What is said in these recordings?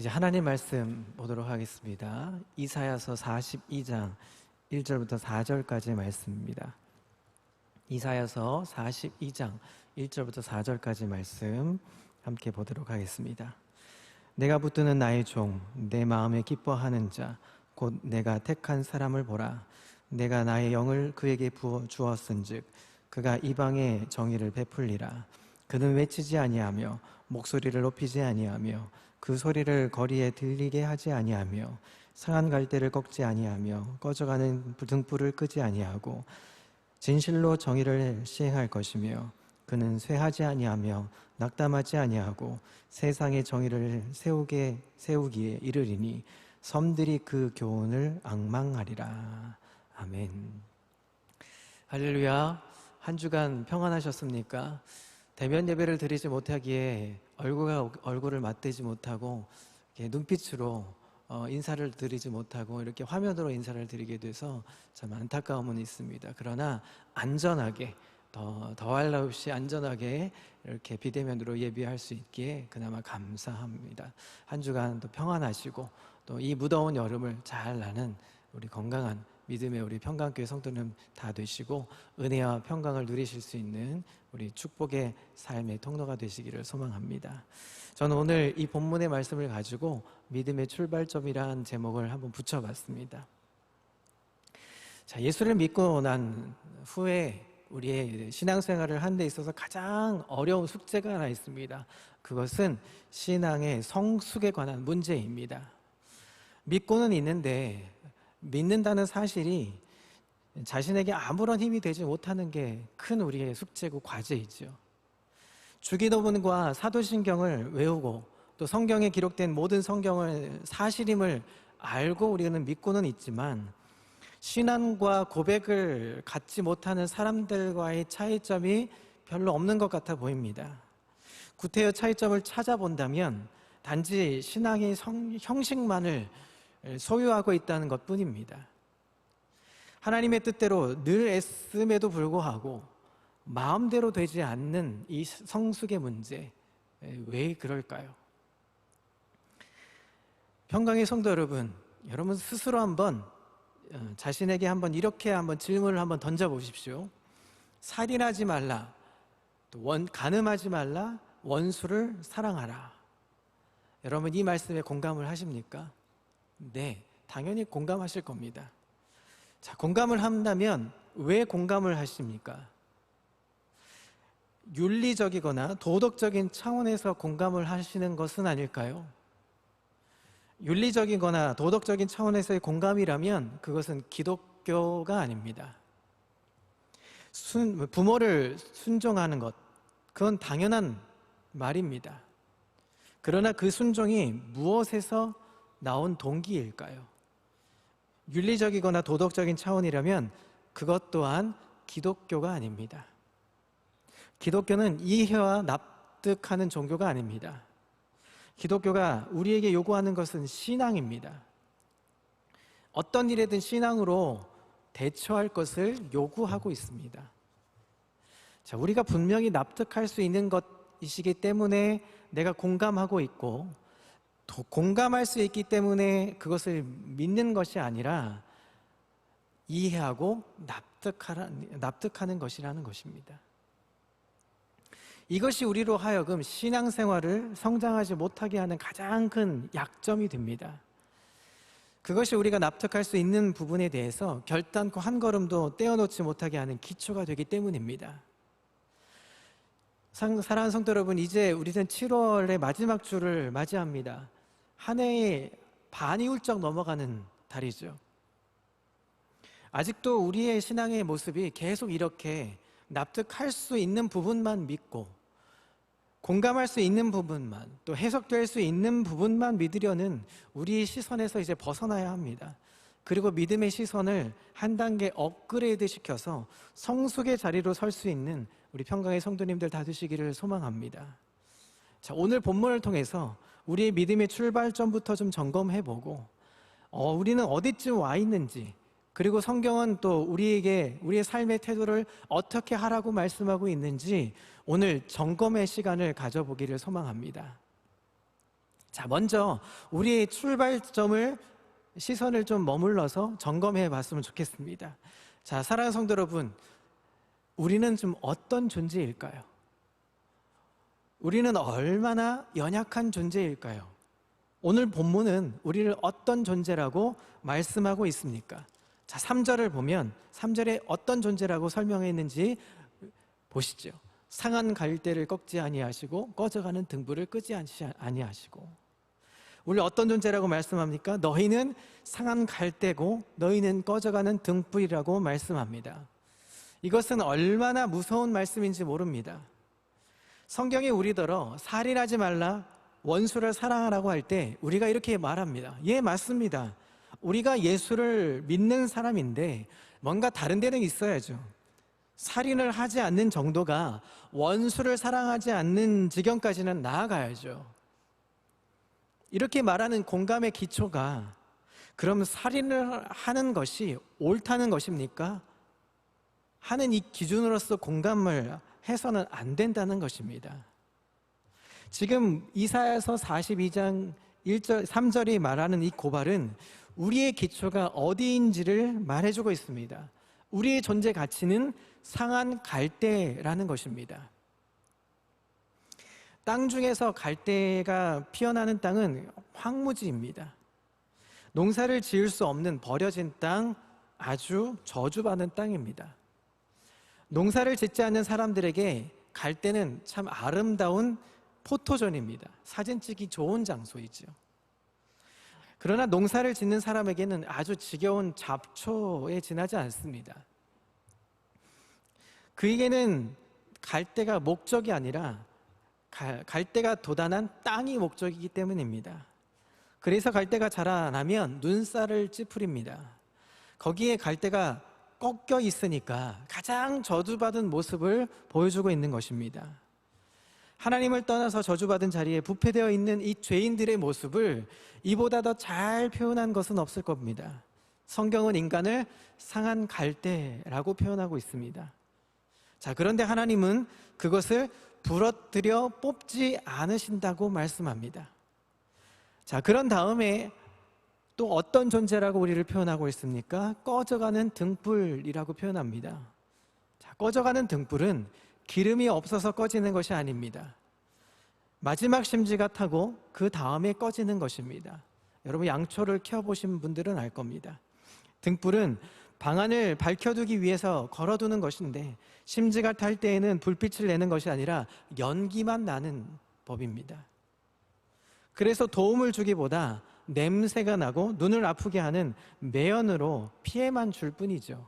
이제 하나님 말씀 보도록 하겠습니다. 이사야서 42장 1절부터 4절까지의 말씀입니다. 이사야서 42장 1절부터 4절까지 말씀 함께 보도록 하겠습니다. 내가 붙드는 나의 종, 내 마음에 기뻐하는 자, 곧 내가 택한 사람을 보라. 내가 나의 영을 그에게 부어 주었은즉 그가 이방의 정의를 베풀리라. 그는 외치지 아니하며 목소리를 높이지 아니하며 그 소리를 거리에 들리게 하지 아니하며 상한 갈대를 꺾지 아니하며 꺼져가는 등불을 끄지 아니하고 진실로 정의를 시행할 것이며 그는 쇠하지 아니하며 낙담하지 아니하고 세상의 정의를 세우기에 이르리니 섬들이 그 교훈을 앙망하리라. 아멘. 할렐루야. 한 주간 평안하셨습니까? 대면 예배를 드리지 못하기에 얼굴을 맞대지 못하고 눈빛으로 인사를 드리지 못하고 이렇게 화면으로 인사를 드리게 돼서 참 안타까움은 있습니다. 그러나 안전하게 더할 나 없이 안전하게 이렇게 비대면으로 예배할 수 있기에 그나마 감사합니다. 한 주간 또 평안하시고 또 이 무더운 여름을 잘 나는 우리 건강한 믿음의 우리 평강교회 성도님 다 되시고 은혜와 평강을 누리실 수 있는 우리 축복의 삶의 통로가 되시기를 소망합니다. 저는 오늘 이 본문의 말씀을 가지고 믿음의 출발점이라는 제목을 한번 붙여봤습니다. 자, 예수를 믿고 난 후에 우리의 신앙생활을 하는 데 있어서 가장 어려운 숙제가 하나 있습니다. 그것은 신앙의 성숙에 관한 문제입니다. 믿고는 있는데 믿는다는 사실이 자신에게 아무런 힘이 되지 못하는 게 큰 우리의 숙제고 과제이죠. 주기도문과 사도신경을 외우고 또 성경에 기록된 모든 성경을 사실임을 알고 우리는 믿고는 있지만 신앙과 고백을 갖지 못하는 사람들과의 차이점이 별로 없는 것 같아 보입니다. 구태여 차이점을 찾아본다면 단지 신앙의 형식만을 소유하고 있다는 것뿐입니다. 하나님의 뜻대로 늘 애씀에도 불구하고 마음대로 되지 않는 이 성숙의 문제, 왜 그럴까요? 평강의 성도 여러분 스스로 한번 자신에게 이렇게 질문을 한번 던져보십시오. 살인하지 말라, 또 간음하지 말라, 원수를 사랑하라. 여러분 이 말씀에 공감을 하십니까? 네, 당연히 공감하실 겁니다. 자, 공감을 한다면 왜 공감을 하십니까? 윤리적이거나 도덕적인 차원에서 공감을 하시는 것은 아닐까요? 윤리적이거나 도덕적인 차원에서의 공감이라면 그것은 기독교가 아닙니다. 부모를 순종하는 것, 그건 당연한 말입니다. 그러나 그 순종이 무엇에서 나온 동기일까요? 윤리적이거나 도덕적인 차원이라면 그것 또한 기독교가 아닙니다. 기독교는 이해와 납득하는 종교가 아닙니다. 기독교가 우리에게 요구하는 것은 신앙입니다. 어떤 일에든 신앙으로 대처할 것을 요구하고 있습니다. 자, 우리가 분명히 납득할 수 있는 것이시기 때문에 내가 공감하고 있고 공감할 수 있기 때문에 그것을 믿는 것이 아니라 이해하고 납득하는 것이라는 것입니다. 이것이 우리로 하여금 신앙생활을 성장하지 못하게 하는 가장 큰 약점이 됩니다. 그것이 우리가 납득할 수 있는 부분에 대해서 결단코 한 걸음도 떼어놓지 못하게 하는 기초가 되기 때문입니다. 사랑하는 성도 여러분, 이제 우리는 7월의 마지막 주를 맞이합니다. 한 해의 반이 훌쩍 넘어가는 달이죠. 아직도 우리의 신앙의 모습이 계속 이렇게 납득할 수 있는 부분만 믿고 공감할 수 있는 부분만, 또 해석될 수 있는 부분만 믿으려는 우리의 시선에서 이제 벗어나야 합니다. 그리고 믿음의 시선을 한 단계 업그레이드 시켜서 성숙의 자리로 설 수 있는 우리 평강의 성도님들 다 되시기를 소망합니다. 자, 오늘 본문을 통해서 우리의 믿음의 출발점부터 좀 점검해보고 우리는 어디쯤 와 있는지, 그리고 성경은 또 우리에게 우리의 삶의 태도를 어떻게 하라고 말씀하고 있는지 오늘 점검의 시간을 가져보기를 소망합니다. 자, 먼저 우리의 출발점을 시선을 좀 머물러서 점검해 봤으면 좋겠습니다. 자, 사랑하는 성도 여러분, 우리는 좀 어떤 존재일까요? 우리는 얼마나 연약한 존재일까요? 오늘 본문은 우리를 어떤 존재라고 말씀하고 있습니까? 자, 3절을 보면 3절에 어떤 존재라고 설명했는지 보시죠. 상한 갈대를 꺾지 아니하시고 꺼져가는 등불을 끄지 아니하시고. 우리 어떤 존재라고 말씀합니까? 너희는 상한 갈대고 너희는 꺼져가는 등불이라고 말씀합니다. 이것은 얼마나 무서운 말씀인지 모릅니다. 성경이 우리더러 살인하지 말라, 원수를 사랑하라고 할 때 우리가 이렇게 말합니다. 예, 맞습니다. 우리가 예수를 믿는 사람인데 뭔가 다른 데는 있어야죠. 살인을 하지 않는 정도가 원수를 사랑하지 않는 지경까지는 나아가야죠. 이렇게 말하는 공감의 기초가 그럼 살인을 하는 것이 옳다는 것입니까? 하는 이 기준으로서 공감을 해서는 안 된다는 것입니다. 지금 이사야서 42장 1절, 3절이 말하는 이 고발은 우리의 기초가 어디인지를 말해주고 있습니다. 우리의 존재 가치는 상한 갈대라는 것입니다. 땅 중에서 갈대가 피어나는 땅은 황무지입니다. 농사를 지을 수 없는 버려진 땅, 아주 저주받은 땅입니다. 농사를 짓지 않는 사람들에게 갈대는 참 아름다운 포토존입니다. 사진 찍기 좋은 장소이죠. 그러나 농사를 짓는 사람에게는 아주 지겨운 잡초에 지나지 않습니다. 그에게는 갈대가 목적이 아니라 갈대가 돋아난 땅이 목적이기 때문입니다. 그래서 갈대가 자라나면 눈살을 찌푸립니다. 거기에 갈대가 꺾여 있으니까 가장 저주받은 모습을 보여주고 있는 것입니다. 하나님을 떠나서 저주받은 자리에 부패되어 있는 이 죄인들의 모습을 이보다 더 잘 표현한 것은 없을 겁니다. 성경은 인간을 상한 갈대라고 표현하고 있습니다. 자, 그런데 하나님은 그것을 부러뜨려 뽑지 않으신다고 말씀합니다. 자, 그런 다음에 또 어떤 존재라고 우리를 표현하고 있습니까? 꺼져가는 등불이라고 표현합니다. 자, 꺼져가는 등불은 기름이 없어서 꺼지는 것이 아닙니다. 마지막 심지가 타고 그 다음에 꺼지는 것입니다. 여러분, 양초를 켜보신 분들은 알 겁니다. 등불은 방안을 밝혀두기 위해서 걸어두는 것인데 심지가 탈 때에는 불빛을 내는 것이 아니라 연기만 나는 법입니다. 그래서 도움을 주기보다 냄새가 나고 눈을 아프게 하는 매연으로 피해만 줄 뿐이죠.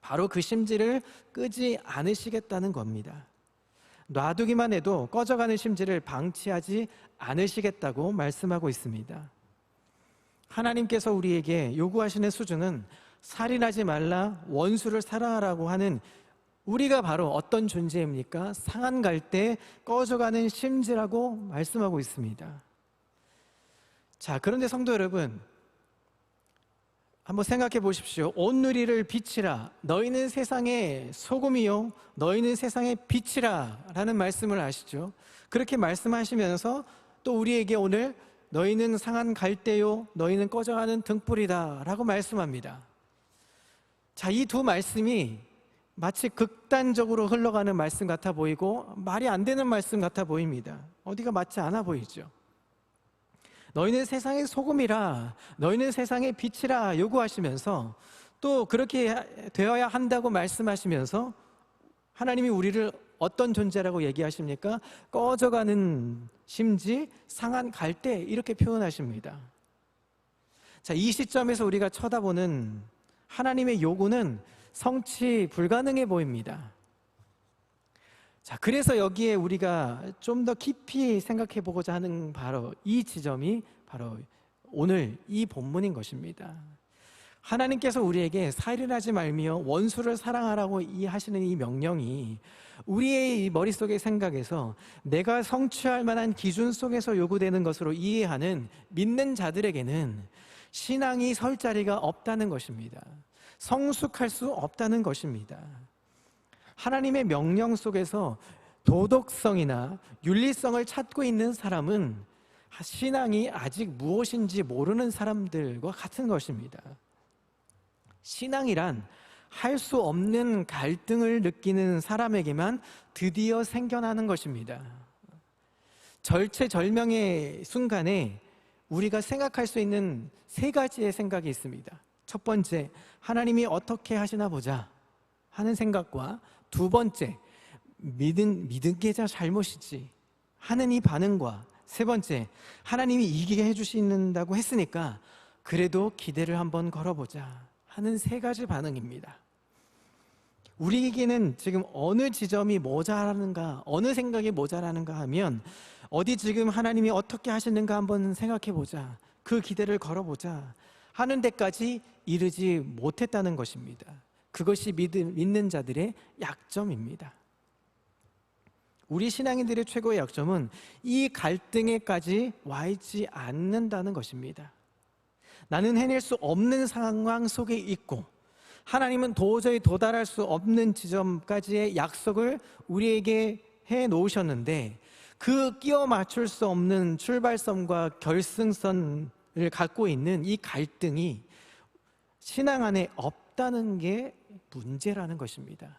바로 그 심지를 끄지 않으시겠다는 겁니다. 놔두기만 해도 꺼져가는 심지를 방치하지 않으시겠다고 말씀하고 있습니다. 하나님께서 우리에게 요구하시는 수준은 살인하지 말라, 원수를 사랑하라고 하는 우리가 바로 어떤 존재입니까? 상한 갈대 꺼져가는 심지라고 말씀하고 있습니다. 자, 그런데 성도 여러분, 한번 생각해 보십시오. 온 누리를 비치라, 너희는 세상의 소금이요 너희는 세상의 빛이라 라는 말씀을 아시죠? 그렇게 말씀하시면서 또 우리에게 오늘 너희는 상한 갈대요 너희는 꺼져가는 등불이다 라고 말씀합니다. 자, 이 두 말씀이 마치 극단적으로 흘러가는 말씀 같아 보이고 말이 안 되는 말씀 같아 보입니다. 어디가 맞지 않아 보이죠? 너희는 세상의 소금이라, 너희는 세상의 빛이라 요구하시면서 또 그렇게 되어야 한다고 말씀하시면서 하나님이 우리를 어떤 존재라고 얘기하십니까? 꺼져가는 심지, 상한 갈대 이렇게 표현하십니다. 자, 이 시점에서 우리가 쳐다보는 하나님의 요구는 성취 불가능해 보입니다. 자, 그래서 여기에 우리가 좀 더 깊이 생각해 보고자 하는 바로 이 지점이 바로 오늘 이 본문인 것입니다. 하나님께서 우리에게 살인하지 말며 원수를 사랑하라고 하시는 이 명령이 우리의 이 머릿속의 생각에서 내가 성취할 만한 기준 속에서 요구되는 것으로 이해하는 믿는 자들에게는 신앙이 설 자리가 없다는 것입니다. 성숙할 수 없다는 것입니다. 하나님의 명령 속에서 도덕성이나 윤리성을 찾고 있는 사람은 신앙이 아직 무엇인지 모르는 사람들과 같은 것입니다. 신앙이란 할 수 없는 갈등을 느끼는 사람에게만 드디어 생겨나는 것입니다. 절체절명의 순간에 우리가 생각할 수 있는 세 가지의 생각이 있습니다. 첫 번째, 하나님이 어떻게 하시나 보자 하는 생각과, 두 번째, 믿은 게 잘못이지 하는 이 반응과, 세 번째, 하나님이 이기게 해주신다고 했으니까 그래도 기대를 한번 걸어보자 하는 세 가지 반응입니다. 우리에게는 지금 어느 지점이 모자라는가, 어느 생각이 모자라는가 하면, 어디 지금 하나님이 어떻게 하시는가 한번 생각해보자, 그 기대를 걸어보자 하는 데까지 이르지 못했다는 것입니다. 그것이 믿는 자들의 약점입니다. 우리 신앙인들의 최고의 약점은 이 갈등에까지 와 있지 않는다는 것입니다. 나는 해낼 수 없는 상황 속에 있고, 하나님은 도저히 도달할 수 없는 지점까지의 약속을 우리에게 해 놓으셨는데, 그 끼워 맞출 수 없는 출발선과 결승선을 갖고 있는 이 갈등이 신앙 안에 없다는 게 문제라는 것입니다.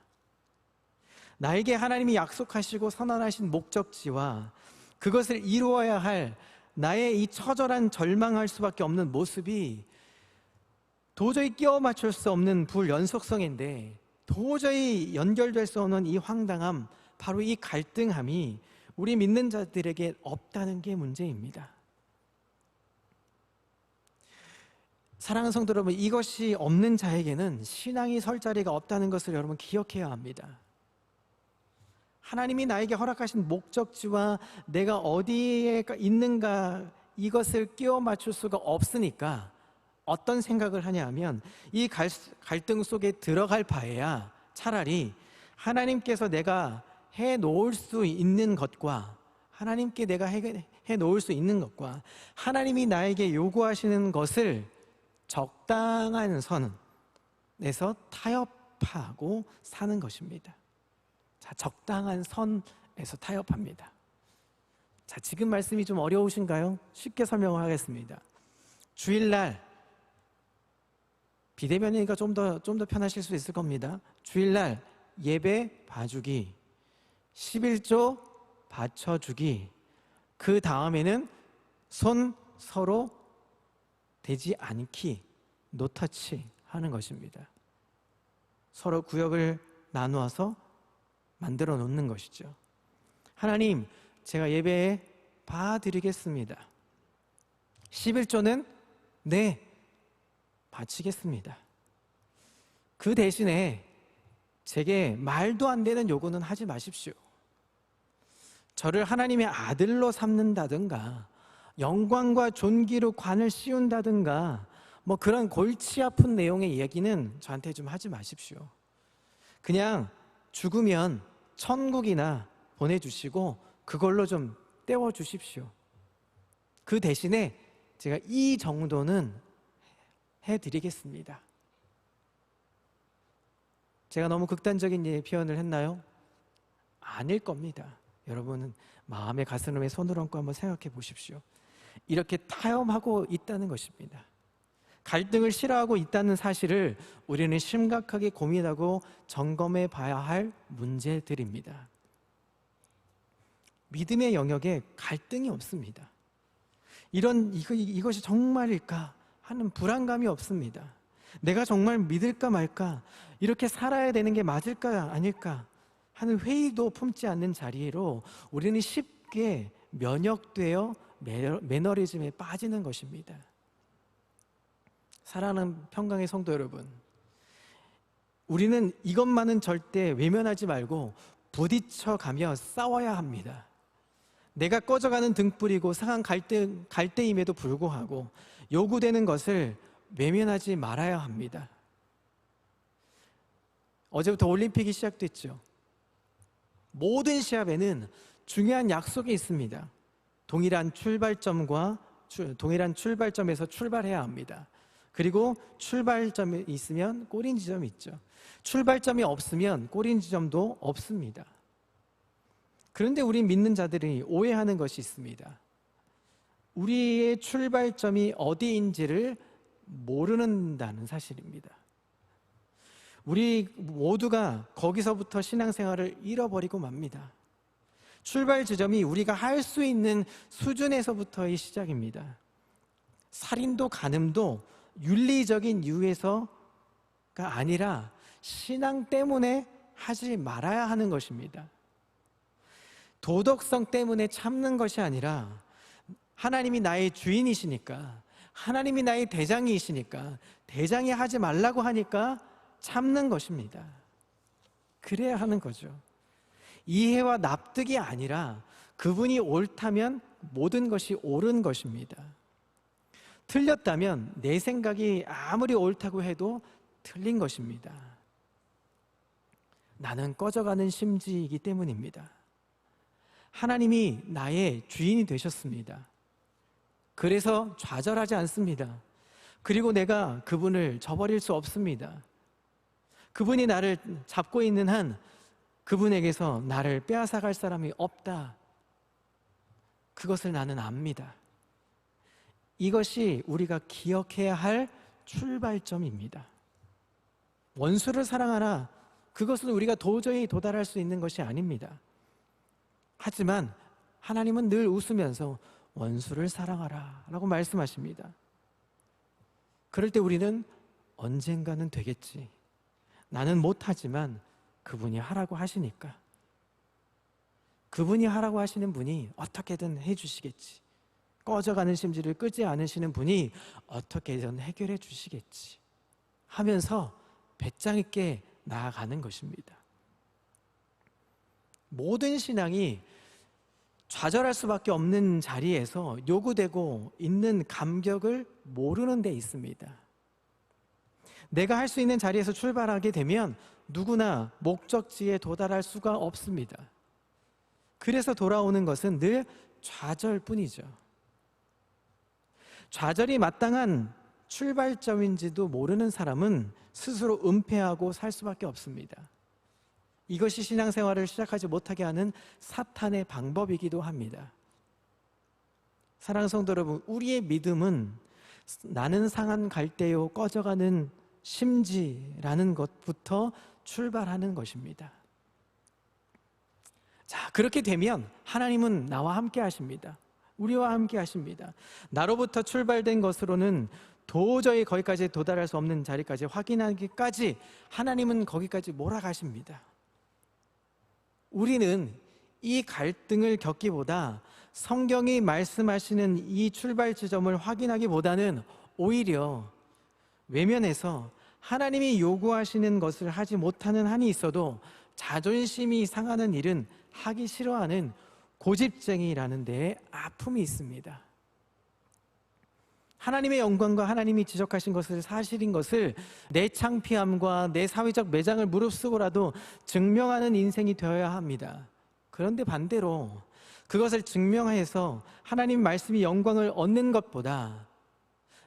나에게 하나님이 약속하시고 선언하신 목적지와 그것을 이루어야 할 나의 이 처절한 절망할 수밖에 없는 모습이 도저히 끼워 맞출 수 없는 불연속성인데, 도저히 연결될 수 없는 이 황당함, 바로 이 갈등함이 우리 믿는 자들에게 없다는 게 문제입니다. 사랑하는 성도 여러분, 이것이 없는 자에게는 신앙이 설 자리가 없다는 것을 여러분 기억해야 합니다. 하나님이 나에게 허락하신 목적지와 내가 어디에 있는가, 이것을 끼워 맞출 수가 없으니까 어떤 생각을 하냐 하면, 이 갈등 속에 들어갈 바에야 차라리 하나님께서 내가 해 놓을 수 있는 것과, 하나님께 내가 해 놓을 수 있는 것과 하나님이 나에게 요구하시는 것을 적당한 선에서 타협하고 사는 것입니다. 자, 적당한 선에서 타협합니다. 자, 지금 말씀이 좀 어려우신가요? 쉽게 설명을 하겠습니다. 주일날, 비대면이니까 좀 더 편하실 수 있을 겁니다. 주일날 예배 봐주기, 11조 받쳐주기, 그 다음에는 손 서로 대지 않기, 노터치 하는 것입니다. 서로 구역을 나누어서 만들어 놓는 것이죠. 하나님, 제가 예배에 봐드리겠습니다. 11조는 네, 바치겠습니다. 그 대신에 제게 말도 안 되는 요구는 하지 마십시오. 저를 하나님의 아들로 삼는다든가, 영광과 존귀로 관을 씌운다든가, 뭐 그런 골치 아픈 내용의 이야기는 저한테 좀 하지 마십시오. 그냥 죽으면 천국이나 보내주시고 그걸로 좀 때워주십시오. 그 대신에 제가 이 정도는 해드리겠습니다. 제가 너무 극단적인 표현을 했나요? 아닐 겁니다. 여러분은 마음의 가슴에 손을 얹고 한번 생각해 보십시오. 이렇게 타협하고 있다는 것입니다. 갈등을 싫어하고 있다는 사실을 우리는 심각하게 고민하고 점검해 봐야 할 문제들입니다. 믿음의 영역에 갈등이 없습니다. 이것이 정말일까 하는 불안감이 없습니다. 내가 정말 믿을까 말까, 이렇게 살아야 되는 게 맞을까 아닐까 하는 회의도 품지 않는 자리로 우리는 쉽게 면역되어 매너리즘에 빠지는 것입니다. 사랑하는 평강의 성도 여러분, 우리는 이것만은 절대 외면하지 말고 부딪혀가며 싸워야 합니다. 내가 꺼져가는 등불이고 상한 갈대임에도 불구하고 요구되는 것을 외면하지 말아야 합니다. 어제부터 올림픽이 시작됐죠. 모든 시합에는 중요한 약속이 있습니다. 동일한 출발점에서 출발해야 합니다. 그리고 출발점이 있으면 꼬린 지점이 있죠. 출발점이 없으면 꼬린 지점도 없습니다. 그런데 우리 믿는 자들이 오해하는 것이 있습니다. 우리의 출발점이 어디인지를 모르는다는 사실입니다. 우리 모두가 거기서부터 신앙생활을 잃어버리고 맙니다. 출발 지점이 우리가 할 수 있는 수준에서부터의 시작입니다. 살인도 간음도 윤리적인 이유에서가 아니라 신앙 때문에 하지 말아야 하는 것입니다. 도덕성 때문에 참는 것이 아니라 하나님이 나의 주인이시니까, 하나님이 나의 대장이시니까, 대장이 하지 말라고 하니까 참는 것입니다. 그래야 하는 거죠. 이해와 납득이 아니라 그분이 옳다면 모든 것이 옳은 것입니다. 틀렸다면 내 생각이 아무리 옳다고 해도 틀린 것입니다. 나는 꺼져가는 심지이기 때문입니다. 하나님이 나의 주인이 되셨습니다. 그래서 좌절하지 않습니다. 그리고 내가 그분을 저버릴 수 없습니다. 그분이 나를 잡고 있는 한 그분에게서 나를 빼앗아갈 사람이 없다. 그것을 나는 압니다. 이것이 우리가 기억해야 할 출발점입니다. 원수를 사랑하라. 그것은 우리가 도저히 도달할 수 있는 것이 아닙니다. 하지만 하나님은 늘 웃으면서 원수를 사랑하라 라고 말씀하십니다. 그럴 때 우리는 언젠가는 되겠지. 나는 못하지만 그분이 하라고 하시니까, 그분이 하라고 하시는 분이 어떻게든 해주시겠지. 꺼져가는 심지를 끄지 않으시는 분이 어떻게든 해결해 주시겠지 하면서 배짱 있게 나아가는 것입니다. 모든 신앙이 좌절할 수밖에 없는 자리에서 요구되고 있는 감격을 모르는 데 있습니다. 내가 할 수 있는 자리에서 출발하게 되면 누구나 목적지에 도달할 수가 없습니다. 그래서 돌아오는 것은 늘 좌절뿐이죠. 좌절이 마땅한 출발점인지도 모르는 사람은 스스로 은폐하고 살 수밖에 없습니다. 이것이 신앙생활을 시작하지 못하게 하는 사탄의 방법이기도 합니다. 사랑하는 성도 여러분, 우리의 믿음은 나는 상한 갈대요 꺼져가는 심지라는 것부터 출발하는 것입니다. 자, 그렇게 되면 하나님은 나와 함께 하십니다. 우리와 함께 하십니다. 나로부터 출발된 것으로는 도저히 거기까지 도달할 수 없는 자리까지 확인하기까지 하나님은 거기까지 몰아가십니다. 우리는 이 갈등을 겪기보다 성경이 말씀하시는 이 출발 지점을 확인하기보다는 오히려 외면해서 하나님이 요구하시는 것을 하지 못하는 한이 있어도 자존심이 상하는 일은 하기 싫어하는 고집쟁이라는 데에 아픔이 있습니다. 하나님의 영광과 하나님이 지적하신 것을 사실인 것을 내 창피함과 내 사회적 매장을 무릅쓰고라도 증명하는 인생이 되어야 합니다. 그런데 반대로 그것을 증명해서 하나님 말씀이 영광을 얻는 것보다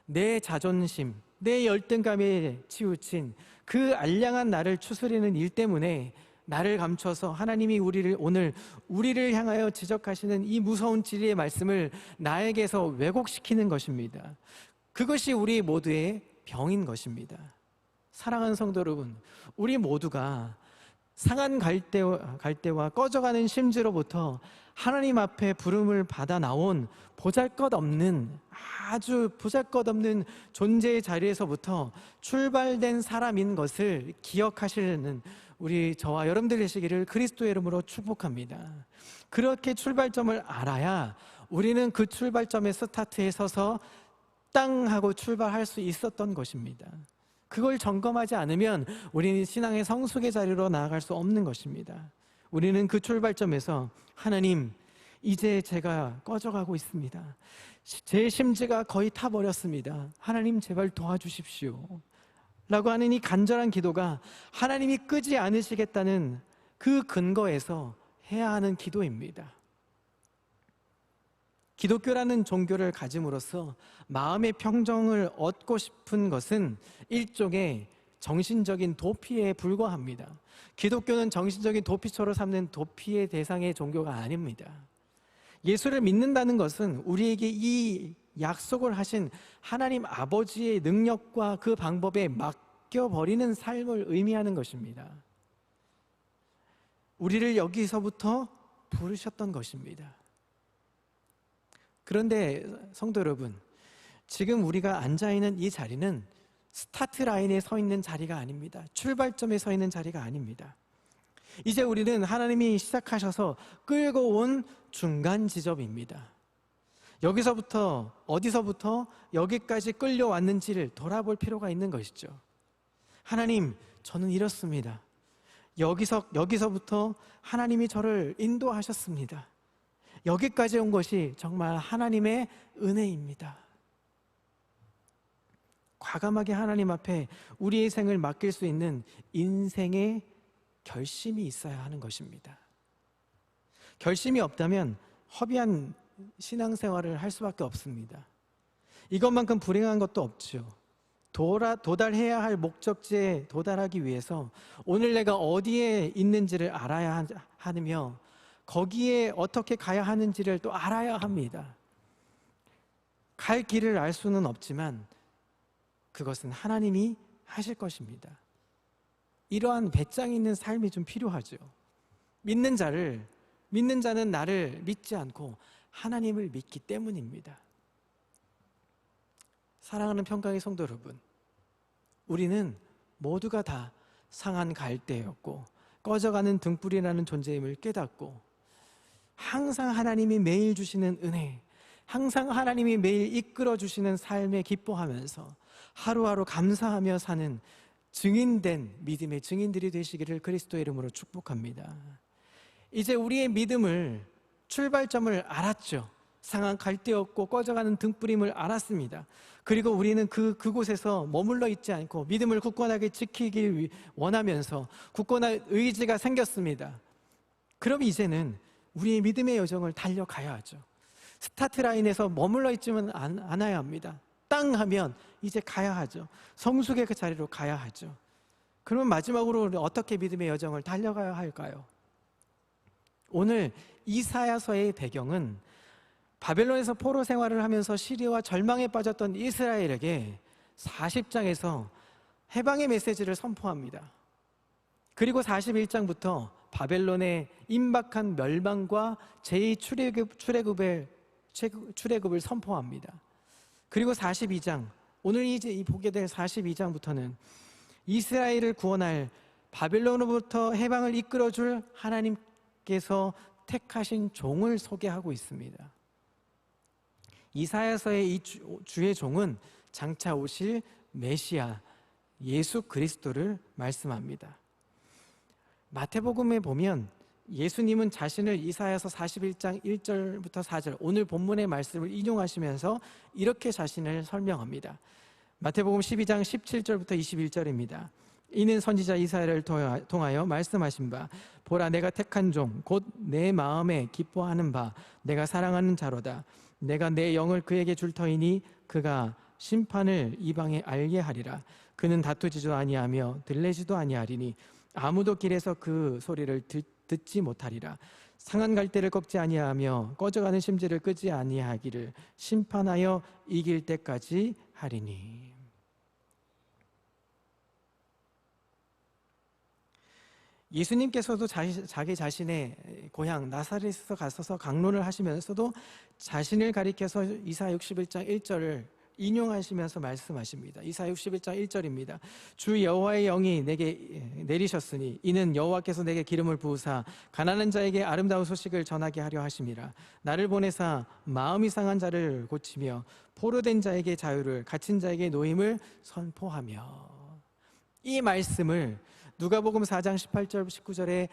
내 자존심, 내 열등감에 치우친 그 알량한 나를 추스리는 일 때문에 나를 감춰서 하나님이 오늘 우리를 향하여 지적하시는 이 무서운 진리의 말씀을 나에게서 왜곡시키는 것입니다. 그것이 우리 모두의 병인 것입니다. 사랑하는 성도 여러분, 우리 모두가 상한 갈대와 꺼져가는 심지로부터 하나님 앞에 부름을 받아 나온 보잘것없는, 아주 보잘것없는 존재의 자리에서부터 출발된 사람인 것을 기억하시는 우리 저와 여러분들 되시기를 그리스도의 이름으로 축복합니다. 그렇게 출발점을 알아야 우리는 그 출발점에 스타트에 서서 땅 하고 출발할 수 있었던 것입니다. 그걸 점검하지 않으면 우리는 신앙의 성숙의 자리로 나아갈 수 없는 것입니다. 우리는 그 출발점에서 하나님, 이제 제가 꺼져가고 있습니다. 제 심지가 거의 타버렸습니다. 하나님 제발 도와주십시오 라고 하는 이 간절한 기도가 하나님이 끄지 않으시겠다는 그 근거에서 해야 하는 기도입니다. 기독교라는 종교를 가짐으로써 마음의 평정을 얻고 싶은 것은 일종의 정신적인 도피에 불과합니다. 기독교는 정신적인 도피처로 삼는 도피의 대상의 종교가 아닙니다. 예수를 믿는다는 것은 우리에게 이 약속을 하신 하나님 아버지의 능력과 그 방법에 맡겨버리는 삶을 의미하는 것입니다. 우리를 여기서부터 부르셨던 것입니다. 그런데 성도 여러분, 지금 우리가 앉아있는 이 자리는 스타트 라인에 서 있는 자리가 아닙니다. 출발점에 서 있는 자리가 아닙니다. 이제 우리는 하나님이 시작하셔서 끌고 온 중간 지점입니다. 여기서부터 어디서부터 여기까지 끌려왔는지를 돌아볼 필요가 있는 것이죠. 하나님, 저는 이렇습니다. 여기서부터 하나님이 저를 인도하셨습니다. 여기까지 온 것이 정말 하나님의 은혜입니다. 과감하게 하나님 앞에 우리의 생을 맡길 수 있는 인생의 결심이 있어야 하는 것입니다. 결심이 없다면 허비한 신앙생활을 할 수밖에 없습니다. 이것만큼 불행한 것도 없죠. 도달해야 할 목적지에 도달하기 위해서 오늘 내가 어디에 있는지를 알아야 하며 거기에 어떻게 가야 하는지를 또 알아야 합니다. 갈 길을 알 수는 없지만 그것은 하나님이 하실 것입니다. 이러한 배짱 있는 삶이 좀 필요하죠. 믿는 자는 나를 믿지 않고 하나님을 믿기 때문입니다. 사랑하는 평강의 성도 여러분, 우리는 모두가 다 상한 갈대였고 꺼져가는 등불이라는 존재임을 깨닫고 항상 하나님이 매일 주시는 은혜, 항상 하나님이 매일 이끌어 주시는 삶에 기뻐하면서 하루하루 감사하며 사는 증인된 믿음의 증인들이 되시기를 그리스도의 이름으로 축복합니다. 이제 우리의 믿음을 출발점을 알았죠. 상한 갈대였고 꺼져가는 등불임을 알았습니다. 그리고 우리는 그곳에서 머물러 있지 않고 믿음을 굳건하게 지키길 원하면서 굳건한 의지가 생겼습니다. 그럼 이제는 우리의 믿음의 여정을 달려가야 하죠. 스타트 라인에서 머물러 있지는 않아야 합니다. 땅 하면 이제 가야 하죠. 성숙의 그 자리로 가야 하죠. 그러면 마지막으로 우리는 어떻게 믿음의 여정을 달려가야 할까요? 오늘 이사야서의 배경은 바벨론에서 포로 생활을 하면서 시리와 절망에 빠졌던 이스라엘에게 40장에서 해방의 메시지를 선포합니다. 그리고 41장부터 바벨론의 임박한 멸망과 제2출애굽을 선포합니다. 그리고 42장, 오늘 이제 보게 될 42장부터는 이스라엘을 구원할 바벨론으로부터 해방을 이끌어줄 하나님께서 택하신 종을 소개하고 있습니다. 이사야서의 이 주의 종은 장차 오실 메시아 예수 그리스도를 말씀합니다. 마태복음에 보면 예수님은 자신을 이사야서 41장 1절부터 4절 오늘 본문의 말씀을 인용하시면서 이렇게 자신을 설명합니다. 마태복음 12장 17절부터 21절입니다. 이는 선지자 이사야를 통하여 말씀하신 바 보라 내가 택한 종 곧 내 마음에 기뻐하는 바 내가 사랑하는 자로다. 내가 내 영을 그에게 줄 터이니 그가 심판을 이방에 알게 하리라. 그는 다투지도 아니하며 들레지도 아니하리니 아무도 길에서 그 소리를 듣지 못하리라. 상한 갈대를 꺾지 아니하며 꺼져가는 심지를 끄지 아니하기를 심판하여 이길 때까지 하리니. 예수님께서도 자기 자신의 고향 나사렛에서 가셔서 강론을 하시면서도 자신을 가리켜서 이사야 61장 1절을 인용하시면서 말씀하십니다. 이사야 61장 1절입니다. 주 여호와의 영이 내게 내리셨으니 이는 여호와께서 내게 기름을 부으사 가난한 자에게 아름다운 소식을 전하게 하려 하심이라. 나를 보내사 마음이 상한 자를 고치며 포로된 자에게 자유를 갇힌 자에게 노임을 선포하며. 이 말씀을 누가복음 4장 18절 19절에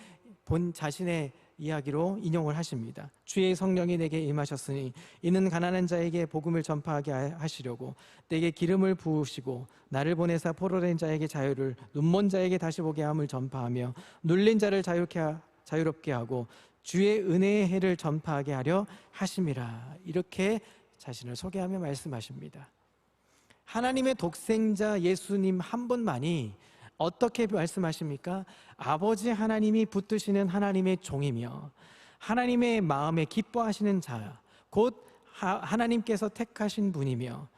본 자신의 이야기로 인용을 하십니다. 주의 성령이 내게 임하셨으니 이는 가난한 자에게 복음을 전파하게 하시려고 내게 기름을 부으시고 나를 보내사 포로된 자에게 자유를 눈먼 자에게 다시 보게 함을 전파하며 눌린 자를 자유롭게 하고 주의 은혜의 해를 전파하게 하려 하심이라. 이렇게 자신을 소개하며 말씀하십니다. 하나님의 독생자 예수님 한 분만이 어떻게 말씀하십니까? 아버지 하나님이 붙드시는 하나님의 종이며 하나님의 마음에 기뻐하시는 자, 곧 하나님께서 택하신 분이며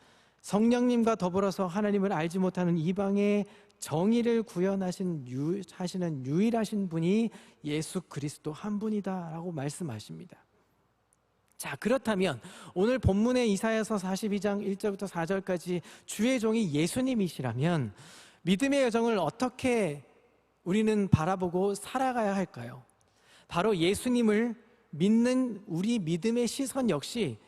성령님과 더불어서 하나님을 알지 못하는 이방의 정의를 구현하시는 유일하신 분이 예수 그리스도 한 분이다라고 말씀하십니다. 자, 그렇다면 오늘 본문의 이사야서 42장 1절부터 4절까지 주의 종이 예수님이시라면 믿음의 여정을 어떻게 우리는 바라보고 살아가야 할까요? 바로 예수님을 믿는 우리 믿음의 시선 역시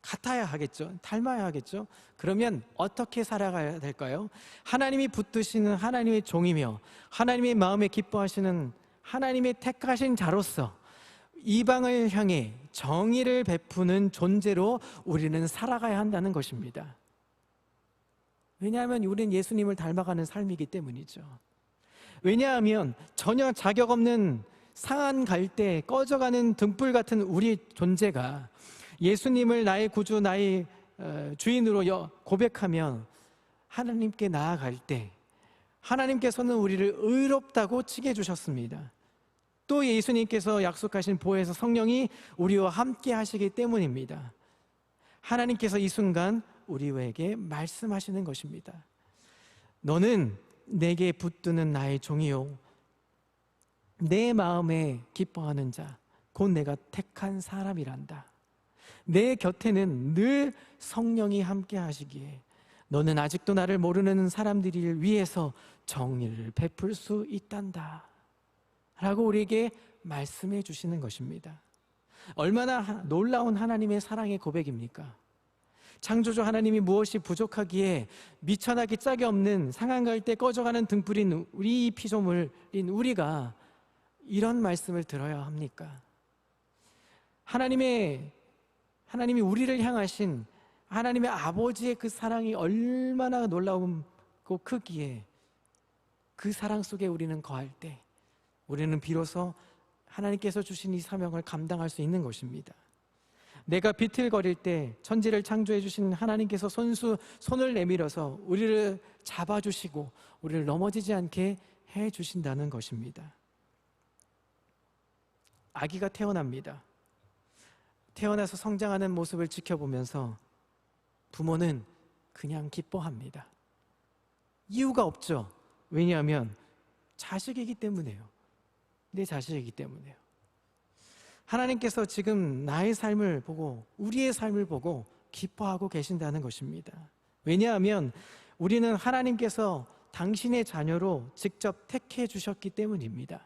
같아야 하겠죠. 닮아야 하겠죠. 그러면 어떻게 살아가야 될까요? 하나님이 붙드시는 하나님의 종이며 하나님의 마음에 기뻐하시는 하나님의 택하신 자로서 이방을 향해 정의를 베푸는 존재로 우리는 살아가야 한다는 것입니다. 왜냐하면 우리는 예수님을 닮아가는 삶이기 때문이죠. 왜냐하면 전혀 자격 없는 상한 갈대 꺼져가는 등불 같은 우리 존재가 예수님을 나의 구주, 나의 주인으로 고백하면 하나님께 나아갈 때 하나님께서는 우리를 의롭다고 칭해 주셨습니다. 또 예수님께서 약속하신 보혜사 성령이 우리와 함께 하시기 때문입니다. 하나님께서 이 순간 우리에게 말씀하시는 것입니다. 너는 내게 붙드는 나의 종이요 내 마음에 기뻐하는 자, 곧 내가 택한 사람이란다. 내 곁에는 늘 성령이 함께 하시기에 너는 아직도 나를 모르는 사람들을 위해서 정의를 베풀 수 있단다 라고 우리에게 말씀해 주시는 것입니다. 얼마나 놀라운 하나님의 사랑의 고백입니까? 창조주 하나님이 무엇이 부족하기에 미천하기 짝이 없는 상한 갈대 꺼져가는 등불인 우리 피조물인 우리가 이런 말씀을 들어야 합니까? 하나님이 우리를 향하신 하나님의 아버지의 그 사랑이 얼마나 놀라우고 크기에 그 사랑 속에 우리는 거할 때 우리는 비로소 하나님께서 주신 이 사명을 감당할 수 있는 것입니다. 내가 비틀거릴 때 천지를 창조해 주신 하나님께서 손을 내밀어서 우리를 잡아주시고 우리를 넘어지지 않게 해 주신다는 것입니다. 아기가 태어납니다. 태어나서 성장하는 모습을 지켜보면서 부모는 그냥 기뻐합니다. 이유가 없죠. 왜냐하면 자식이기 때문에요. 내 자식이기 때문에요. 하나님께서 지금 나의 삶을 보고 우리의 삶을 보고 기뻐하고 계신다는 것입니다. 왜냐하면 우리는 하나님께서 당신의 자녀로 직접 택해 주셨기 때문입니다.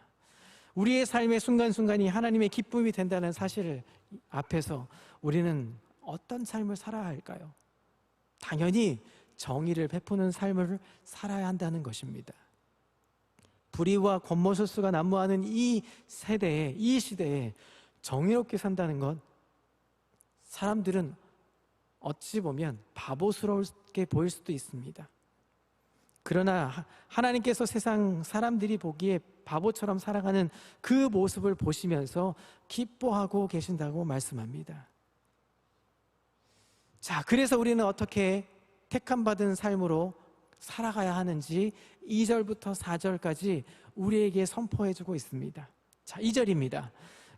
우리의 삶의 순간순간이 하나님의 기쁨이 된다는 사실 앞에서 우리는 어떤 삶을 살아야 할까요? 당연히 정의를 베푸는 삶을 살아야 한다는 것입니다. 불의와 권모술수가 난무하는 이 시대에 정의롭게 산다는 것, 사람들은 어찌 보면 바보스럽게 보일 수도 있습니다. 그러나 하나님께서 세상 사람들이 보기에 바보처럼 살아가는 그 모습을 보시면서 기뻐하고 계신다고 말씀합니다. 자, 그래서 우리는 어떻게 택함받은 삶으로 살아가야 하는지 2절부터 4절까지 우리에게 선포해주고 있습니다. 자, 2절입니다.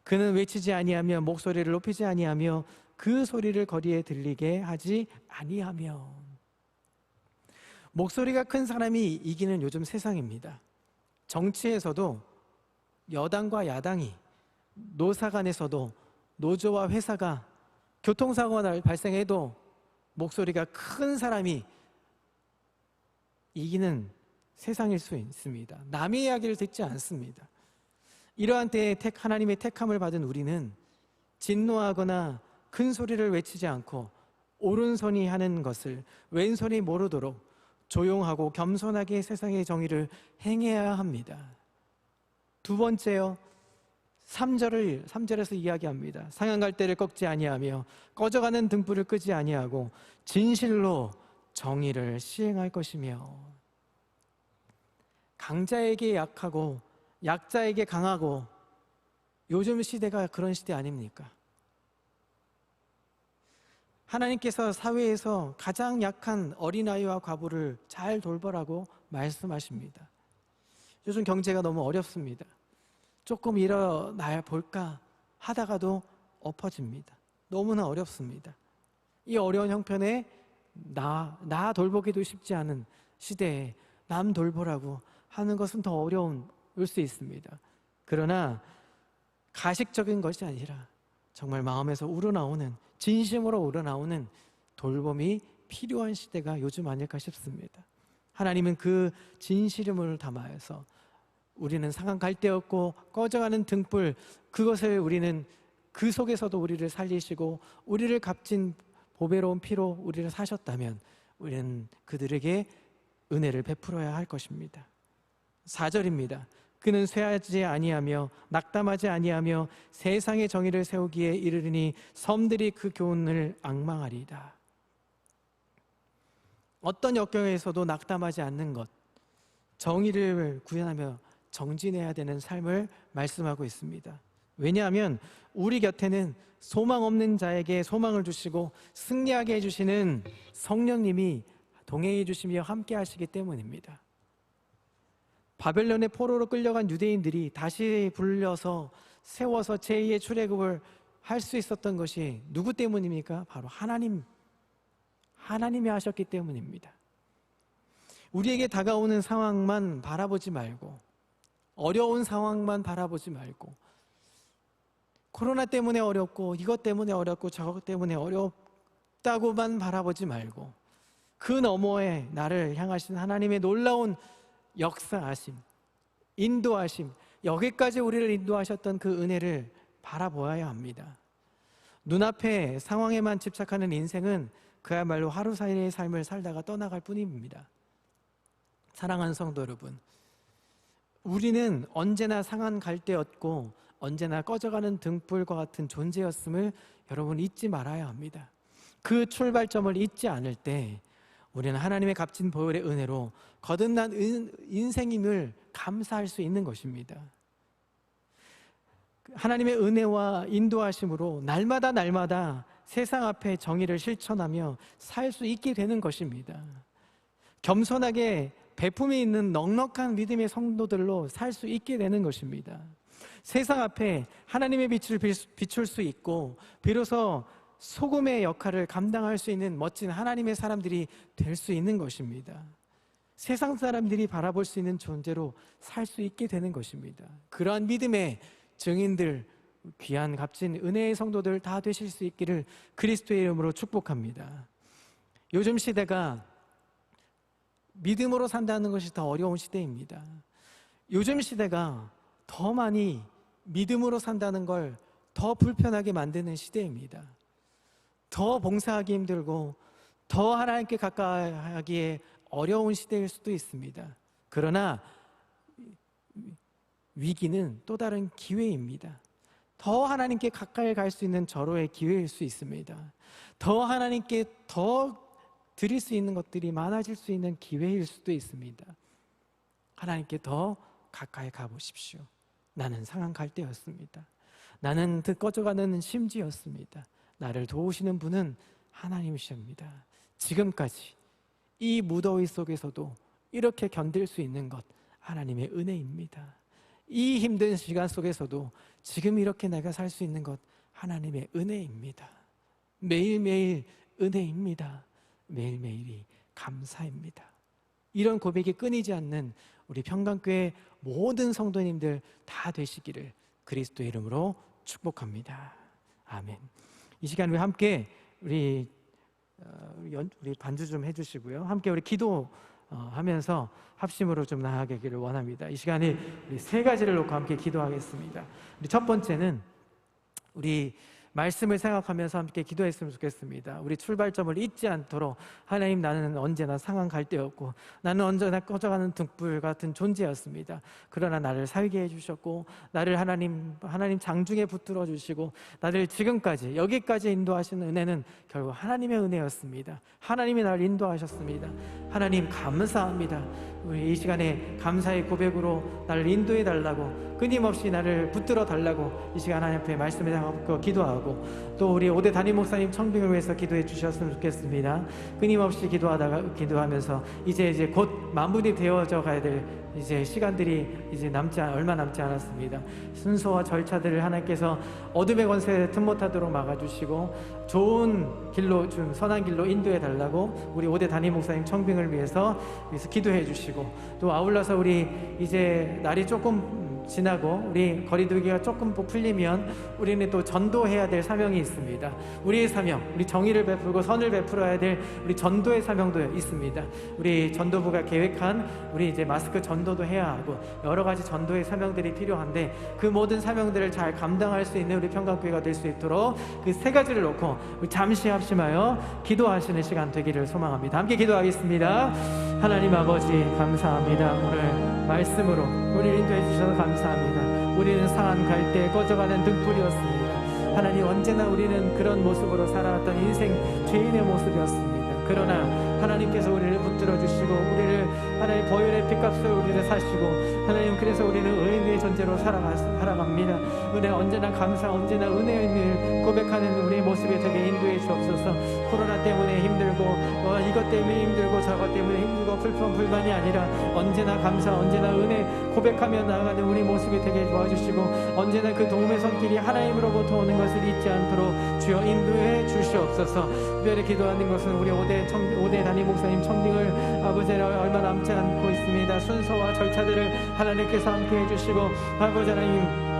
그는 외치지 아니하며 목소리를 높이지 아니하며 그 소리를 거리에 들리게 하지 아니하며. 목소리가 큰 사람이 이기는 요즘 세상입니다. 정치에서도 여당과 야당이, 노사 간에서도 노조와 회사가 교통사고가 발생해도 목소리가 큰 사람이 이기는 세상일 수 있습니다. 남의 이야기를 듣지 않습니다. 이러한 때에 하나님의 택함을 받은 우리는 진노하거나 큰 소리를 외치지 않고 오른손이 하는 것을 왼손이 모르도록 조용하고 겸손하게 세상의 정의를 행해야 합니다. 두 번째요, 3절에서 이야기합니다. 상한 갈대를 꺾지 아니하며 꺼져가는 등불을 끄지 아니하고 진실로 정의를 시행할 것이며. 강자에게 약하고 약자에게 강하고, 요즘 시대가 그런 시대 아닙니까? 하나님께서 사회에서 가장 약한 어린아이와 과부를 잘 돌보라고 말씀하십니다. 요즘 경제가 너무 어렵습니다. 조금 일어나 볼까 하다가도 엎어집니다. 너무나 어렵습니다. 이 어려운 형편에 나 돌보기도 쉽지 않은 시대에 남 돌보라고 하는 것은 더 어려울 수 있습니다. 그러나 가식적인 것이 아니라 정말 마음에서 우러나오는, 진심으로 우러나오는 돌봄이 필요한 시대가 요즘 아닐까 싶습니다. 하나님은 그 진실음을 담아서 우리는 상한 갈대였고 꺼져가는 등불, 그것을 우리는 그 속에서도 우리를 살리시고 우리를 값진 보배로운 피로 우리를 사셨다면 우리는 그들에게 은혜를 베풀어야 할 것입니다. 4절입니다. 그는 쇠하지 아니하며 낙담하지 아니하며 세상의 정의를 세우기에 이르리니 섬들이 그 교훈을 앙망하리이다. 어떤 역경에서도 낙담하지 않는 것, 정의를 구현하며 정진해야 되는 삶을 말씀하고 있습니다. 왜냐하면 우리 곁에는 소망 없는 자에게 소망을 주시고 승리하게 해주시는 성령님이 동행해 주시며 함께 하시기 때문입니다. 바벨론의 포로로 끌려간 유대인들이 다시 불려서 세워서 제2의 출애굽을 할 수 있었던 것이 누구 때문입니까? 바로 하나님이 하셨기 때문입니다. 우리에게 다가오는 상황만 바라보지 말고, 어려운 상황만 바라보지 말고, 코로나 때문에 어렵고 이것 때문에 어렵고 저것 때문에 어렵다고만 바라보지 말고 그 너머에 나를 향하신 하나님의 놀라운 역사하심, 인도하심, 여기까지 우리를 인도하셨던 그 은혜를 바라보아야 합니다. 눈앞의 상황에만 집착하는 인생은 그야말로 하루 사이의 삶을 살다가 떠나갈 뿐입니다. 사랑하는 성도 여러분, 우리는 언제나 상한 갈대였고 언제나 꺼져가는 등불과 같은 존재였음을 여러분 잊지 말아야 합니다. 그 출발점을 잊지 않을 때 우리는 하나님의 값진 보혈의 은혜로 거듭난 인생임을 감사할 수 있는 것입니다. 하나님의 은혜와 인도하심으로 날마다 세상 앞에 정의를 실천하며 살 수 있게 되는 것입니다. 겸손하게 배품이 있는 넉넉한 믿음의 성도들로 살 수 있게 되는 것입니다. 세상 앞에 하나님의 빛을 비출 수 있고 비로소 소금의 역할을 감당할 수 있는 멋진 하나님의 사람들이 될 수 있는 것입니다. 세상 사람들이 바라볼 수 있는 존재로 살 수 있게 되는 것입니다. 그러한 믿음의 증인들, 귀한 값진 은혜의 성도들 다 되실 수 있기를 그리스도의 이름으로 축복합니다. 요즘 시대가 믿음으로 산다는 것이 더 어려운 시대입니다. 요즘 시대가 더 많이 믿음으로 산다는 걸 더 불편하게 만드는 시대입니다. 더 봉사하기 힘들고 더 하나님께 가까이 하기에 어려운 시대일 수도 있습니다. 그러나 위기는 또 다른 기회입니다. 더 하나님께 가까이 갈 수 있는 절호의 기회일 수 있습니다. 더 하나님께 더 드릴 수 있는 것들이 많아질 수 있는 기회일 수도 있습니다. 하나님께 더 가까이 가보십시오. 나는 상한 갈대였습니다. 나는 꺼져가는 심지였습니다. 나를 도우시는 분은 하나님이십니다. 지금까지 이 무더위 속에서도 이렇게 견딜 수 있는 것 하나님의 은혜입니다. 이 힘든 시간 속에서도 지금 이렇게 내가 살 수 있는 것 하나님의 은혜입니다. 매일매일 은혜입니다. 매일매일이 감사입니다. 이런 고백이 끊이지 않는 우리 평강교회 모든 성도님들 다 되시기를 그리스도의 이름으로 축복합니다. 아멘. 이 시간 우리 함께 우리 반주 좀 해주시고요. 함께 우리 기도하면서 합심으로 좀 나아가기를 원합니다. 이 시간에 우리 세 가지를 놓고 함께 기도하겠습니다. 우리 첫 번째는 우리 말씀을 생각하면서 함께 기도했으면 좋겠습니다. 우리 출발점을 잊지 않도록 하나님, 나는 언제나 상한 갈대였고 나는 언제나 꺼져가는 등불 같은 존재였습니다. 그러나 나를 살게 해주셨고 나를 하나님 장중에 붙들어 주시고 나를 지금까지 여기까지 인도하시는 은혜는 결국 하나님의 은혜였습니다. 하나님이 나를 인도하셨습니다. 하나님 감사합니다. 우리 이 시간에 감사의 고백으로 나를 인도해 달라고, 끊임없이 나를 붙들어 달라고 이 시간 하나님 앞에 말씀을 하고 기도하고 기도하고 또 우리 5대 담임 목사님 청빙을 위해서 기도해 주셨으면 좋겠습니다. 끊임없이 기도하면서 이제 곧 마무리 되어져 가야 될 이제 시간들이 이제 얼마 남지 않았습니다. 순서와 절차들을 하나님께서 어둠의 권세 틈 못하도록 막아주시고 좋은 길로, 좀 선한 길로 인도해 달라고 우리 5대 담임 목사님 청빙을 위해서 기도해 주시고, 또 아울러서 우리 이제 날이 조금 지나고 우리 거리두기가 조금 풀리면 우리는 또 전도해야 될 사명이 있습니다. 우리의 사명, 우리 정의를 베풀고 선을 베풀어야 될 우리 전도의 사명도 있습니다. 우리 전도부가 계획한 우리 이제 마스크 전도도 해야 하고 여러 가지 전도의 사명들이 필요한데, 그 모든 사명들을 잘 감당할 수 있는 우리 평강교회가 될 수 있도록 그 세 가지를 놓고 우리 잠시 합심하여 기도하시는 시간 되기를 소망합니다. 함께 기도하겠습니다. 하나님 아버지 감사합니다. 오늘 말씀으로 우리를 인도해 주셔서 감사합니다. 우리는 상한 갈대 꺼져가는 등불이었습니다. 하나님, 언제나 우리는 그런 모습으로 살아왔던 인생 죄인의 모습이었습니다. 그러나 하나님께서 우리를 붙들어 주시고 우리를 하나님 보혈의 핏값을 우리를 사시고, 하나님 그래서 우리는 의인의 존재로 살아갑니다. 은혜 언제나 감사, 언제나 은혜를 고백하는 우리의 모습이 되게 인도해 주옵소서. 코로나 때문에 힘들고 이것 때문에 힘들고 저것 때문에 힘들고 불만이 아니라 언제나 감사, 언제나 은혜 고백하며 나아가는 우리 모습이 되게 도와주시고, 언제나 그 도움의 손길이 하나님으로부터 오는 것을 잊지 않도록 주여 인도해 주시옵소서. 특별히 기도하는 것은 우리 5대 담임 목사님 청빙을 아버지 얼마 남지 않고 있습니다. 순서와 절차들을 하나님께서 함께 해주시고 아버지 하나님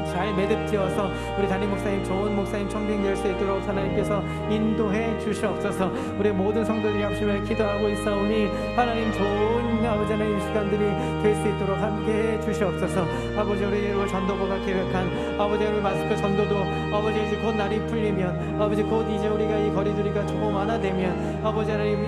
잘 매듭지어서 우리 담임 목사님 좋은 목사님 청빙될 수 있도록 하나님께서 인도해 주시옵소서. 우리 모든 성도들이 합심하여 기도하고 있사오니 하나님 좋은 아버지 하나님 시간들이 될 수 있도록 함께해 주시옵소서. 아버지, 우리 전도부가 계획한 아버지 우리 마스크 전도도 아버지 이제 곧 날이 풀리면 아버지 곧 이제 우리가 이 거리두기가 조금 완화되면 아버지 하나님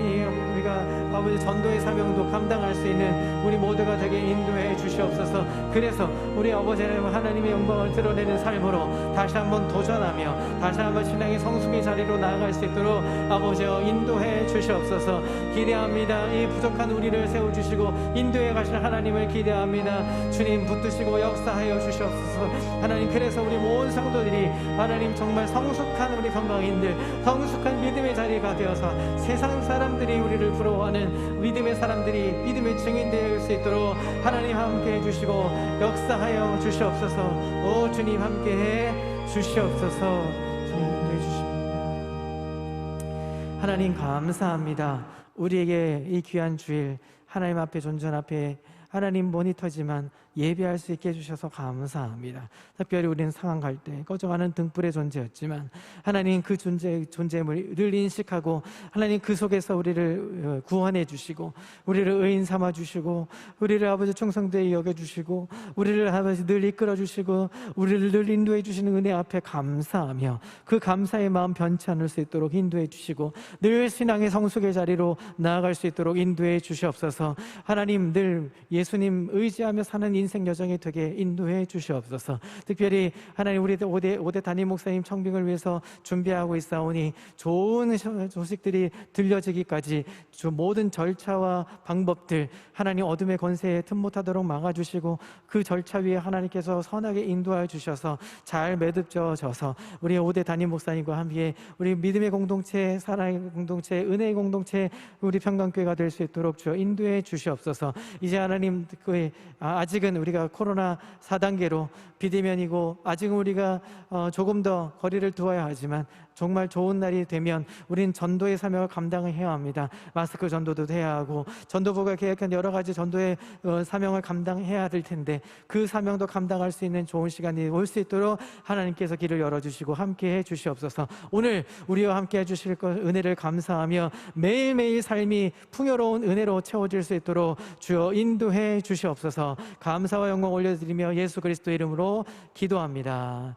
우리가 아버지 전도의 사명도 감당할 수 있는 우리 모두가 되게 인도해 주시옵소서. 그래서 우리 아버지 하나님의 영광을 드러내는 삶으로 다시 한번 도전하며 다시 한번 신앙의 성숙의 자리로 나아갈 수 있도록 아버지여 인도해 주시옵소서. 기대합니다. 이 부족한 우리를 세워주시고 인도해 가실 하나님을 기대합니다. 주님 붙드시고 역사하여 주시옵소서. 하나님, 그래서 우리 모든 성도들이 하나님 정말 성숙한 우리 건강인들, 성숙한 믿음의 자리가 되어서 세상 사람들이 우리를 부러워하는 믿음의 사람들이 믿음의 증인 될 수 있도록 하나님 함께 해주시고 역사하여 주시옵소서. 오 주님 함께해 주시옵소서. 주님 인도해 주십니다. 하나님 감사합니다. 우리에게 이 귀한 주일 하나님 앞에 존전 앞에 하나님 모니터지만 예배할 수 있게 해주셔서 감사합니다. 특별히 우리는 상한 갈 때 꺼져가는 등불의 존재였지만 하나님 그 존재물을 인식하고 하나님 그 속에서 우리를 구원해 주시고 우리를 의인 삼아 주시고 우리를 아버지 충성되이 여겨 주시고 우리를 아버지 늘 이끌어 주시고 우리를 늘 인도해 주시는 은혜 앞에 감사하며 그 감사의 마음 변치 않을 수 있도록 인도해 주시고 늘 신앙의 성숙의 자리로 나아갈 수 있도록 인도해 주시옵소서. 하나님 늘 예수님 의지하며 사는 인생 여정이 되게 인도해 주시옵소서. 특별히 하나님 우리 5대 담임 목사님 청빙을 위해서 준비하고 있사오니 좋은 소식들이 들려지기까지 모든 절차와 방법들 하나님 어둠의 권세에 틈 못하도록 막아주시고 그 절차 위에 하나님께서 선하게 인도하여 주셔서 잘 매듭져서 우리 5대 담임 목사님과 함께 우리 믿음의 공동체, 사랑의 공동체, 은혜의 공동체 우리 평강교회가 될 수 있도록 주여 인도해 주시옵소서. 이제 하나님 아직은 우리가 코로나 4단계로 비대면이고 아직은 우리가 조금 더 거리를 두어야 하지만 정말 좋은 날이 되면 우린 전도의 사명을 감당해야 합니다. 마스크 전도도 해야 하고 전도부가 계획한 여러 가지 전도의 사명을 감당해야 될 텐데 그 사명도 감당할 수 있는 좋은 시간이 올 수 있도록 하나님께서 길을 열어주시고 함께해 주시옵소서. 오늘 우리와 함께해 주실 것 은혜를 감사하며 매일매일 삶이 풍요로운 은혜로 채워질 수 있도록 주여 인도해 주시옵소서. 감사와 영광 올려드리며 예수 그리스도 이름으로 기도합니다.